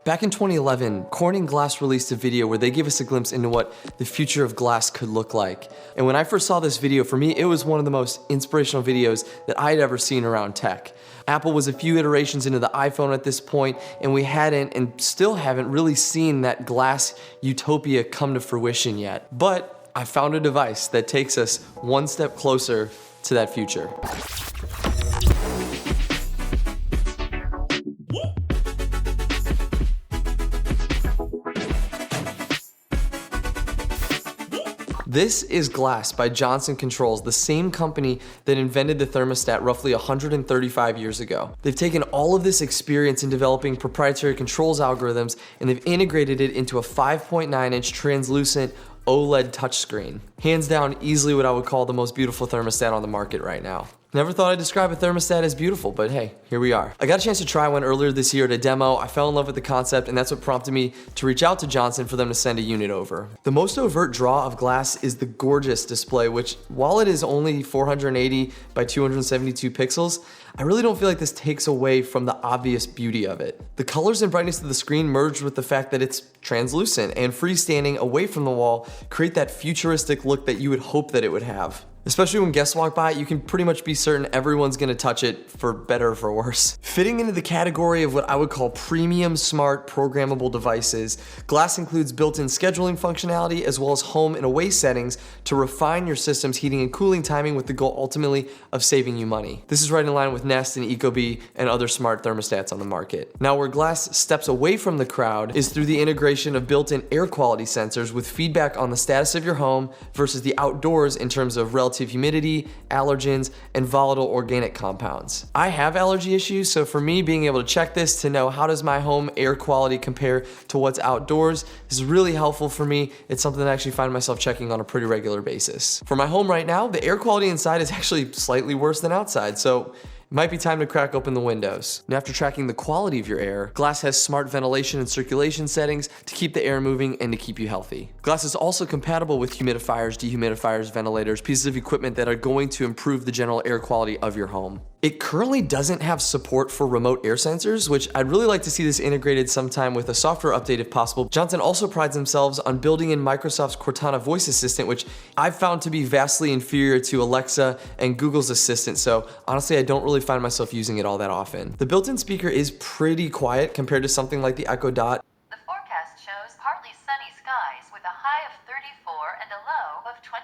Back in 2011, Corning Glass released a video where they gave us a glimpse into what the future of glass could look like. And when I first saw this video, for me, it was one of the most inspirational videos that I had ever seen around tech. Apple was a few iterations into the iPhone at this point, and we hadn't and still haven't really seen that glass utopia come to fruition yet. But I found a device that takes us one step closer to that future. This is GLAS by Johnson Controls, the same company that invented the thermostat roughly 135 years ago. They've taken all of this experience in developing proprietary controls algorithms and they've integrated it into a 5.9-inch translucent OLED touchscreen. Hands down, easily what I would call the most beautiful thermostat on the market right now. Never thought I'd describe a thermostat as beautiful, but hey, here we are. I got a chance to try one earlier this year at a demo. I fell in love with the concept, and that's what prompted me to reach out to Johnson for them to send a unit over. The most overt draw of GLAS is the gorgeous display, which, while it is only 480 by 272 pixels, I really don't feel like this takes away from the obvious beauty of it. The colors and brightness of the screen merged with the fact that it's translucent and freestanding away from the wall create that futuristic look that you would hope that it would have. Especially when guests walk by, you can pretty much be certain everyone's gonna touch it, for better or for worse. Fitting into the category of what I would call premium smart programmable devices, GLAS includes built-in scheduling functionality as well as home and away settings to refine your system's heating and cooling timing with the goal ultimately of saving you money. This is right in line with Nest and Ecobee and other smart thermostats on the market. Now, where GLAS steps away from the crowd is through the integration of built-in air quality sensors with feedback on the status of your home versus the outdoors in terms of relative humidity, allergens, and volatile organic compounds. I have allergy issues, so for me, being able to check this to know how does my home air quality compare to what's outdoors is really helpful for me. It's something that I actually find myself checking on a pretty regular basis. For my home right now, the air quality inside is actually slightly worse than outside, so it might be time to crack open the windows. And after tracking the quality of your air, GLAS has smart ventilation and circulation settings to keep the air moving and to keep you healthy. GLAS is also compatible with humidifiers, dehumidifiers, ventilators, pieces of equipment that are going to improve the general air quality of your home. It currently doesn't have support for remote air sensors, which I'd really like to see this integrated sometime with a software update if possible. Johnson also prides themselves on building in Microsoft's Cortana voice assistant, which I've found to be vastly inferior to Alexa and Google's Assistant, so honestly I don't really find myself using it all that often. The built-in speaker is pretty quiet compared to something like the Echo Dot. The forecast shows partly sunny skies with a high of 34 and a low of 25.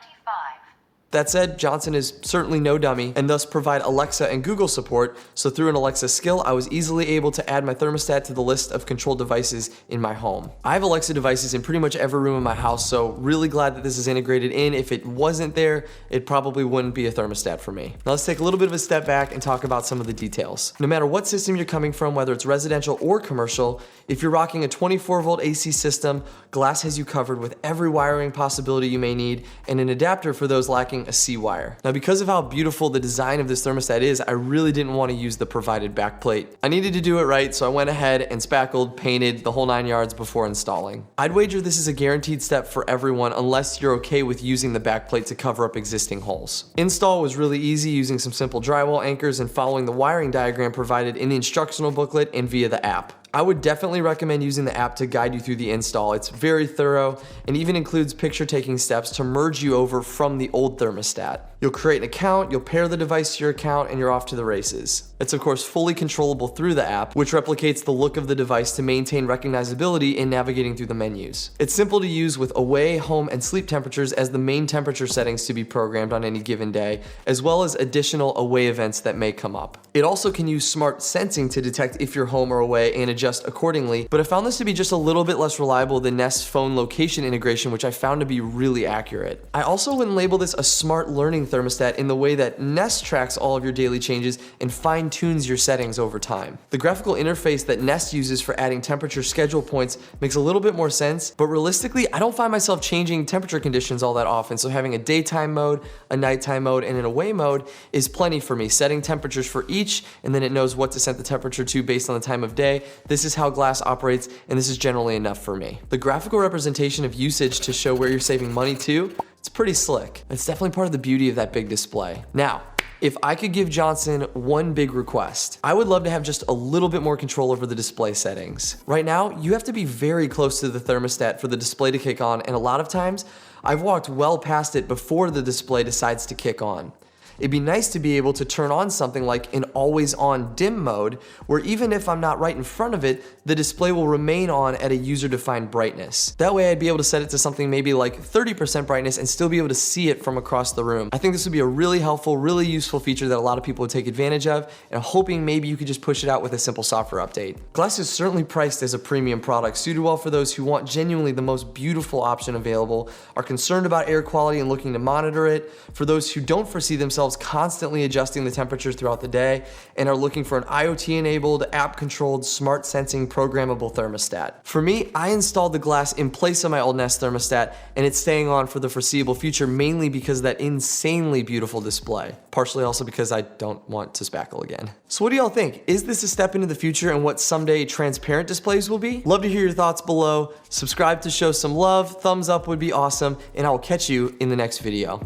That said, Johnson is certainly no dummy and thus provide Alexa and Google support, so through an Alexa skill, I was easily able to add my thermostat to the list of controlled devices in my home. I have Alexa devices in pretty much every room in my house, so really glad that this is integrated in. If it wasn't there, it probably wouldn't be a thermostat for me. Now let's take a little bit of a step back and talk about some of the details. No matter what system you're coming from, whether it's residential or commercial, if you're rocking a 24-volt AC system, GLAS has you covered with every wiring possibility you may need and an adapter for those lacking a C-wire. Now, because of how beautiful the design of this thermostat is, I really didn't want to use the provided backplate. I needed to do it right, so I went ahead and spackled, painted the whole 9 yards before installing. I'd wager this is a guaranteed step for everyone unless you're okay with using the backplate to cover up existing holes. Install was really easy using some simple drywall anchors and following the wiring diagram provided in the instructional booklet and via the app. I would definitely recommend using the app to guide you through the install. It's very thorough and even includes picture-taking steps to merge you over from the old thermostat. You'll create an account, you'll pair the device to your account, and you're off to the races. It's of course fully controllable through the app, which replicates the look of the device to maintain recognizability in navigating through the menus. It's simple to use with away, home, and sleep temperatures as the main temperature settings to be programmed on any given day, as well as additional away events that may come up. It also can use smart sensing to detect if you're home or away and adjust accordingly, but I found this to be just a little bit less reliable than Nest's phone location integration, which I found to be really accurate. I also wouldn't label this a smart learning thermostat in the way that Nest tracks all of your daily changes and fine-tunes your settings over time. The graphical interface that Nest uses for adding temperature schedule points makes a little bit more sense, but realistically, I don't find myself changing temperature conditions all that often, so having a daytime mode, a nighttime mode, and an away mode is plenty for me. Setting temperatures for each, and then it knows what to set the temperature to based on the time of day. This is how GLAS operates, and this is generally enough for me. The graphical representation of usage to show where you're saving money too, it's pretty slick. It's definitely part of the beauty of that big display. Now, If I could give Johnson one big request, I would love to have just a little bit more control over the display settings. Right now, you have to be very close to the thermostat for the display to kick on, and a lot of times, I've walked well past it before the display decides to kick on. It'd be nice to be able to turn on something like an always on dim mode, where even if I'm not right in front of it, the display will remain on at a user-defined brightness. That way I'd be able to set it to something maybe like 30% brightness and still be able to see it from across the room. I think this would be a really helpful, really useful feature that a lot of people would take advantage of, and I'm hoping maybe you could just push it out with a simple software update. Glass is certainly priced as a premium product, suited well for those who want genuinely the most beautiful option available, are concerned about air quality and looking to monitor it, for those who don't foresee themselves constantly adjusting the temperature throughout the day, and are looking for an IoT-enabled, app-controlled, smart sensing, programmable thermostat. For me, I installed the Glass in place of my old Nest thermostat, and it's staying on for the foreseeable future, mainly because of that insanely beautiful display. Partially also because I don't want to spackle again. So what do y'all think? Is this a step into the future and what someday transparent displays will be? Love to hear your thoughts below. Subscribe to show some love, thumbs up would be awesome, and I will catch you in the next video.